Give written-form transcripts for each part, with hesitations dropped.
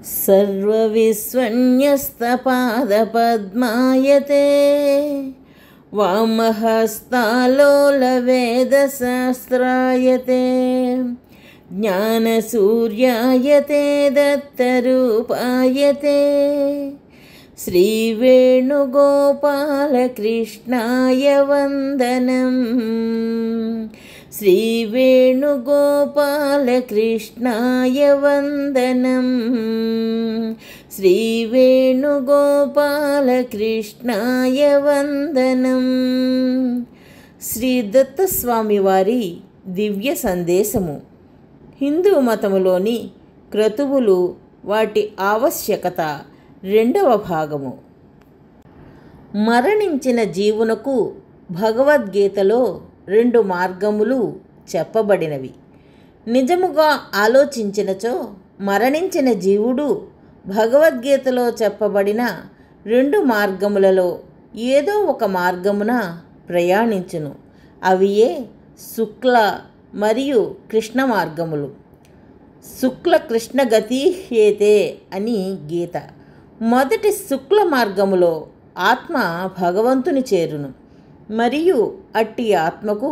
सर्वविस्वन्यस्तपादपद्मायते वामहस्तालोलवेदशास्त्रायते ज्ञानसूर्यायते दत्तरूपायते श्रीवेणुगोपालकृष्णाय वन्दनम् श्रीवेणुगोपालकृष्णाय वन्दनम् श्रीवेणुगोपालकृष्णाय वन्दनम् శ్రీ దత్తస్వామి వారి దివ్య సందేశము. హిందూ మతములోని క్రతువులు, వాటి ఆవశ్యకత, 2వ భాగము. మరణించిన జీవునకు భగవద్గీతలో 2 మార్గములు చెప్పబడినవి. నిజముగా ఆలోచించినచో మరణించిన జీవుడు భగవద్గీతలో చెప్పబడిన 2 మార్గములలో ఏదో ఒక మార్గమున ప్రయాణించును. అవియే శుక్ల మరియు కృష్ణ మార్గములు. శుక్ల కృష్ణ గతిహ్యేతే అని గీత. మొదటి శుక్ల మార్గములో ఆత్మ భగవంతుని చేరును మరియు అట్టి ఆత్మకు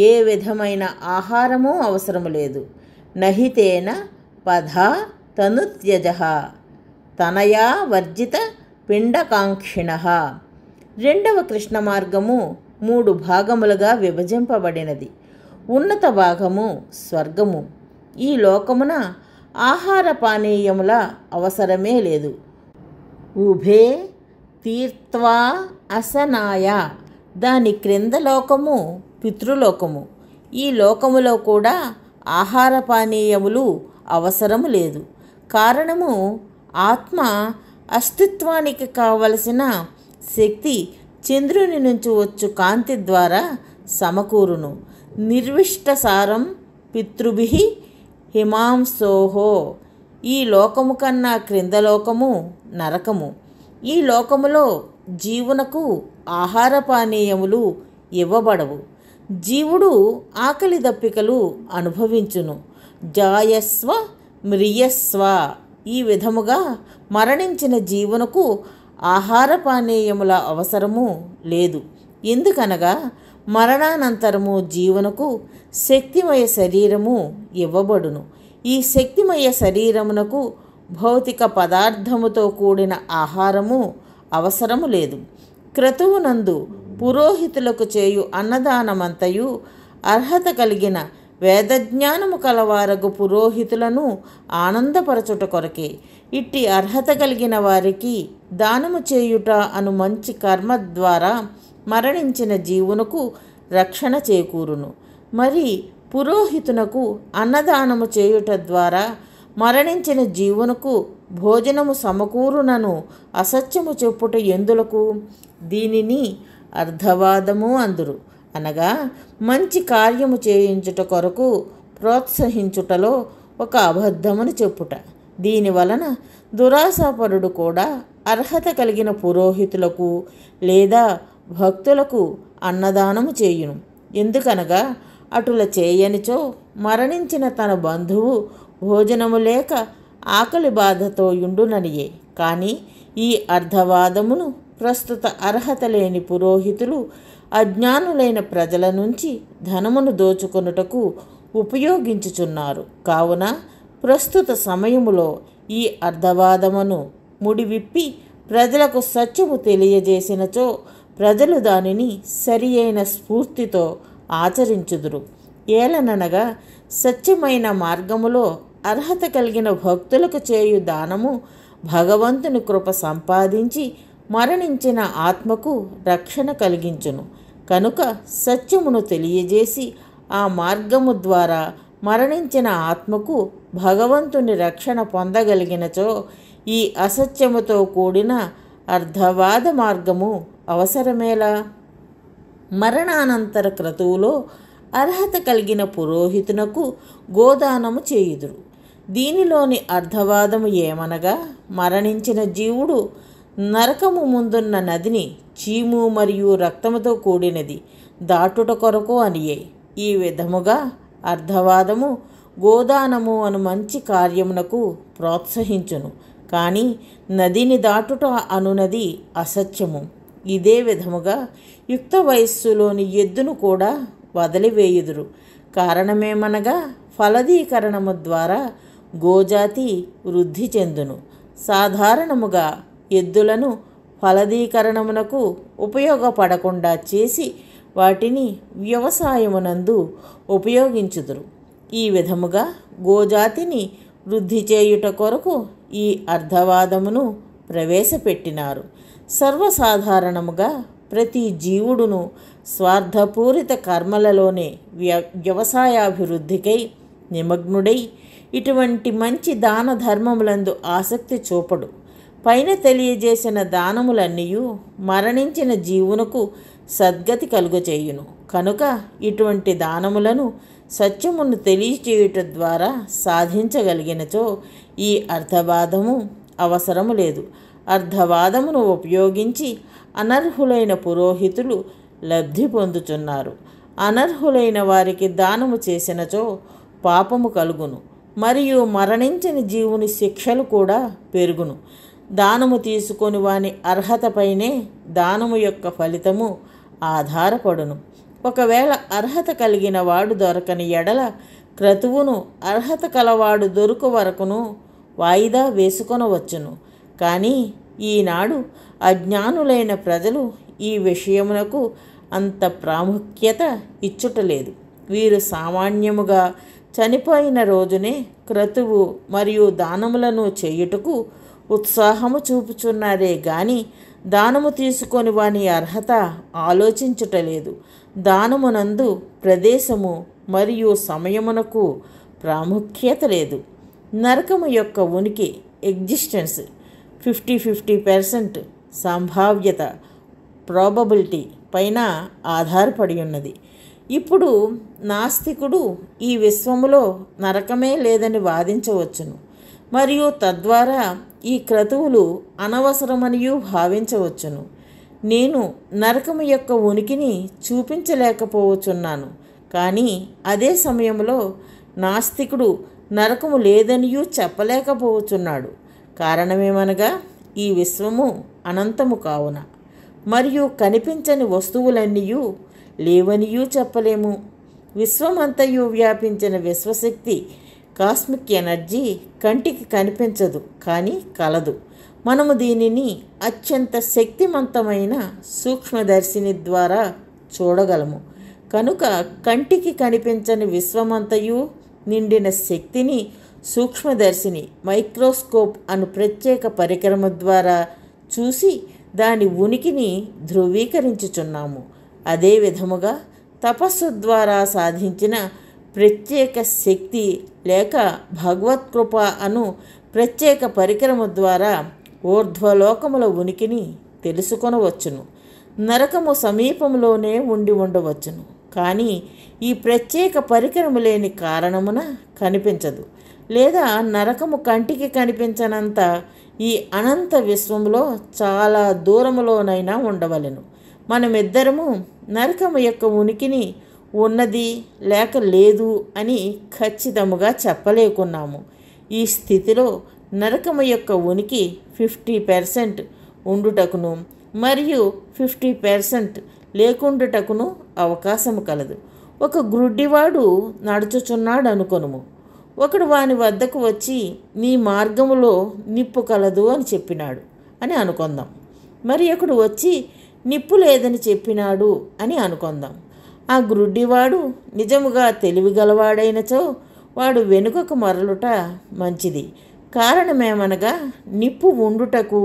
ఏ విధమైన ఆహారమూ అవసరము లేదు. నహితేన పధా తనుత్యజః తనయా వర్జిత పిండకాంక్షిణః. 2వ కృష్ణ మార్గము 3 భాగములుగా విభజింపబడినది. ఉన్నత భాగము స్వర్గము. ఈ లోకమున ఆహార పానీయముల అవసరమే లేదు. ఉభే తీర్త్వా అసనాయ. దాని క్రింద లోకము పితృలోకము. ఈ లోకములో కూడా ఆహార పానీయములు అవసరము లేదు. కారణము, ఆత్మ అస్తిత్వానికి కావలసిన శక్తి చంద్రుని నుంచి వచ్చు కాంతి ద్వారా సమకూరును. నిర్విష్టసారం పితృభిః హిమాంసోహో. ఈ లోకము కన్నా క్రింద లోకము నరకము. ఈ లోకములో జీవునకు ఆహార పానీయములు ఇవ్వబడవు. జీవుడు ఆకలి దప్పికలు అనుభవించును. జాయస్వ మ్రియస్వ. ఈ విధముగా మరణించిన జీవునకు ఆహార పానీయముల అవసరము లేదు. ఎందుకనగా మరణానంతరము జీవునకు శక్తిమయ శరీరము ఇవ్వబడును. ఈ శక్తిమయ శరీరమునకు భౌతిక పదార్థముతో కూడిన ఆహారము అవసరము లేదు. క్రతువునందు పురోహితులకు చేయు అన్నదానమంతయు అర్హత కలిగిన వేదజ్ఞానము కలవారగు పురోహితులను ఆనందపరచుట కొరకే. ఇట్టి అర్హత కలిగిన వారికి దానము చేయుట అను మంచి కర్మ ద్వారా మరణించిన జీవునకు రక్షణ చేకూరును. మరి పురోహితునకు అన్నదానము చేయుట ద్వారా మరణించిన జీవునకు భోజనము సమకూరునను అసత్యము చెప్పుట ఎందులకు? దీనిని అర్ధవాదము అందురు. అనగా మంచి కార్యము చేయించుట కొరకు ప్రోత్సహించుటలో ఒక అబద్ధమును చెప్పుట. దీనివలన దురాశాపరుడు కూడా అర్హత కలిగిన పురోహితులకు లేదా భక్తులకు అన్నదానము చేయును. ఎందుకనగా అటుల చేయనిచో మరణించిన తన బంధువు భోజనము లేక ఆకలి బాధతో యుండుననియే. కానీ ఈ అర్ధవాదమును ప్రస్తుత అర్హత లేని పురోహితులు అజ్ఞానులైన ప్రజల నుంచి ధనమును దోచుకొనుటకు ఉపయోగించుచున్నారు. కావున ప్రస్తుత సమయములో ఈ అర్ధవాదమును ముడివిప్పి ప్రజలకు సత్యము తెలియజేసినచో ప్రజలు దానిని సరి అయిన స్ఫూర్తితో ఆచరించుదురు. ఏలననగా సత్యమైన మార్గములో అర్హత కలిగిన భక్తులకు చేయు దానము భగవంతుని కృప సంపాదించి మరణించిన ఆత్మకు రక్షణ కలిగించును. కనుక సత్యమును తెలియజేసి ఆ మార్గము ద్వారా మరణించిన ఆత్మకు భగవంతుని రక్షణ పొందగలిగినచో ఈ అసత్యముతో కూడిన అర్ధవాద మార్గము అవసరమేలా? మరణానంతర క్రతువులో అర్హత కలిగిన పురోహితునకు గోదానము చేయుదురు. దీనిలోని అర్ధవాదము ఏమనగా, మరణించిన జీవుడు నరకము ముందున్న నదిని చీము మరియు రక్తముతో కూడినది దాటుట కొరకు అనియే. ఈ విధముగా అర్ధవాదము గోదానము అను మంచి కార్యమునకు ప్రోత్సహించును. కానీ నదిని దాటుట అనునది అసత్యము. ఇదే విధముగా యుక్త వయస్సులోని ఎద్దును కూడా వదిలివేయుదురు. కారణమేమనగా ఫలదీకరణము ద్వారా గోజాతి వృద్ధి చెందును. సాధారణముగా ఎద్దులను ఫలదీకరణమునకు ఉపయోగపడకుండా చేసి వాటిని వ్యవసాయమునందు ఉపయోగించుదురు. ఈ విధముగా గోజాతిని వృద్ధి చేయుట కొరకు ఈ అర్థవాదమును ప్రవేశపెట్టినారు. సర్వసాధారణముగా ప్రతి జీవుడును స్వార్థపూరిత కర్మలలోనే వ్యవసాయాభివృద్ధికై నిమగ్నుడై ఇటువంటి మంచి దాన ధర్మములందు ఆసక్తి చూపడు. పైన తెలియజేసిన దానములన్నీ మరణించిన జీవునకు సద్గతి కలుగచేయును. కనుక ఇటువంటి దానములను సత్యమును తెలియచేయుట ద్వారా సాధించగలిగినచో ఈ అర్థవాదము అవసరము లేదు. అర్థవాదమును ఉపయోగించి అనర్హులైన పురోహితులు లబ్ధి పొందుచున్నారు. అనర్హులైన వారికి దానము చేసినచో పాపము కలుగును, మరియు మరణించిన జీవుని శిక్షలు కూడా పెరుగును. దానము తీసుకొని వాని అర్హతపైనే దానము యొక్క ఫలితము ఆధారపడును. ఒకవేళ అర్హత కలిగిన వాడు దొరకని ఎడల క్రతువును అర్హత కలవాడు దొరుకు వరకును వాయిదా వేసుకొనవచ్చును. కానీ ఈనాడు అజ్ఞానులైన ప్రజలు ఈ విషయమునకు అంత ప్రాముఖ్యత ఇచ్చుటలేదు. వీరు సామాన్యముగా చనిపోయిన రోజునే క్రతువు మరియు దానములను చేయుటకు ఉత్సాహము చూపుచున్నారే గాని దానము తీసుకొని వాని అర్హత ఆలోచించుటలేదు. దానమునందు ప్రదేశము మరియు సమయమునకు ప్రాముఖ్యత లేదు. నరకము యొక్క ఉనికి ఎగ్జిస్టెన్స్ 50% సంభావ్యత ప్రాబబిలిటీ పైన ఆధారపడి ఉన్నది. ఇప్పుడు నాస్తికుడు ఈ విశ్వములో నరకమే లేదని వాదించవచ్చును, మరియు తద్వారా ఈ క్రతువులు అనవసరమనియూ భావించవచ్చును. నేను నరకము యొక్క ఉనికిని చూపించలేకపోవచ్చున్నాను, కానీ అదే సమయంలో నాస్తికుడు నరకము లేదనియూ చెప్పలేకపోవచ్చున్నాడు. కారణమేమనగా ఈ విశ్వము అనంతము కావున, మరియు కనిపించని వస్తువులన్నీయూ లేవనియూ చెప్పలేము. విశ్వమంతయు వ్యాపించిన విశ్వశక్తి కాస్మిక్ ఎనర్జీ కంటికి కనిపించదు, కానీ కలదు. మనము దీనిని అత్యంత శక్తివంతమైన సూక్ష్మదర్శిని ద్వారా చూడగలము. కనుక కంటికి కనిపించని విశ్వమంతయు నిండిన శక్తిని సూక్ష్మదర్శిని మైక్రోస్కోప్ అను ప్రత్యేక పరికరము ద్వారా చూసి దాని ఉనికిని ధృవీకరించుచున్నాము. అదే విధముగా తపస్సు ద్వారా సాధించిన ప్రత్యేక శక్తి లేక భగవత్కృప అను ప్రత్యేక పరికరము ద్వారా ఊర్ధ్వలోకముల ఉనికిని తెలుసుకొనవచ్చును. నరకము సమీపంలోనే ఉండి ఉండవచ్చును, కానీ ఈ ప్రత్యేక పరికరము లేని కారణమున కనిపించదు. లేదా నరకము కంటికి కనిపించనంత ఈ అనంత విశ్వంలో చాలా దూరములోనైనా ఉండవలెను. మనమిద్దరము నరకము యొక్క ఉనికిని ఉన్నది లేక లేదు అని ఖచ్చితముగా చెప్పలేకున్నాము. ఈ స్థితిలో నరకము యొక్క ఉనికి 50% ఉండుటకును మరియు 50% లేకుండుటకును అవకాశము కలదు. ఒక గ్రుడ్డివాడు నడుచుచున్నాడు అనుకొనుము. ఒకడు వాని వద్దకు వచ్చి నీ మార్గములో నిప్పు కలదు అని చెప్పినాడు అని అనుకుందాం. మరి ఒకడు వచ్చి నిప్పు లేదని చెప్పినాడు అని అనుకుందాం. ఆ గ్రుడ్డివాడు నిజముగా తెలివిగలవాడైనచో వాడు వెనుకకు మరలుట మంచిది. కారణమేమనగా నిప్పు ఉండుటకు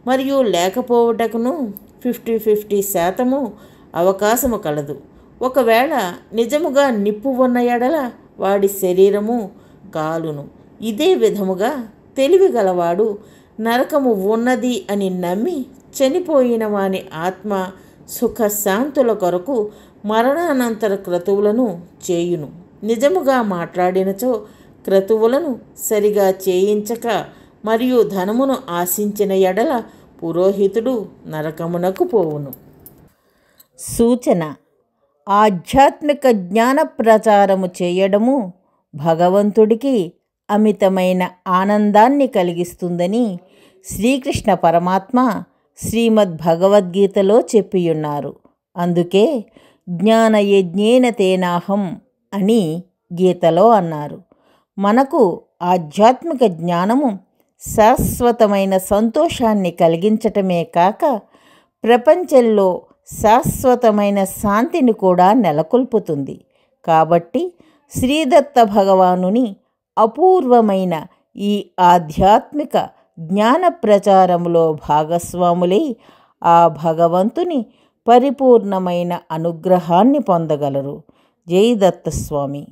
మరియు లేకపోవుటకును 50% అవకాశము కలదు. ఒకవేళ నిజముగా నిప్పు ఉన్న ఎడల వాడి శరీరము కాలును. ఇదే విధముగా తెలివిగలవాడు నరకము ఉన్నది అని నమ్మి చనిపోయిన వాని ఆత్మ సుఖశాంతుల కొరకు మరణానంతర క్రతువులను చేయును. నిజముగా మాట్లాడినచో క్రతువులను సరిగా చేయించక మరియు ధనమును ఆశించిన ఎడల పురోహితుడు నరకమునకు పోవును. సూచన: ఆధ్యాత్మిక జ్ఞాన ప్రచారము చేయడము భగవంతుడికి అమితమైన ఆనందాన్ని కలిగిస్తుందని శ్రీకృష్ణ పరమాత్మ శ్రీమద్ భగవద్గీతలో చెప్పియున్నారు. అందుకే జ్ఞానయజ్ఞేన తేనాహం అని గీతలో అన్నారు. మనకు ఆధ్యాత్మిక జ్ఞానము శాశ్వతమైన సంతోషాన్ని కలిగించటమే కాక ప్రపంచంలో శాశ్వతమైన శాంతిని కూడా నెలకొల్పుతుంది. కాబట్టి శ్రీదత్త భగవానుని అపూర్వమైన ఈ ఆధ్యాత్మిక జ్ఞాన ప్రచారములో భాగస్వాములై ఆ భగవంతుని పరిపూర్ణమైన అనుగ్రహాన్ని పొందగలరు. జై దత్తస్వామి.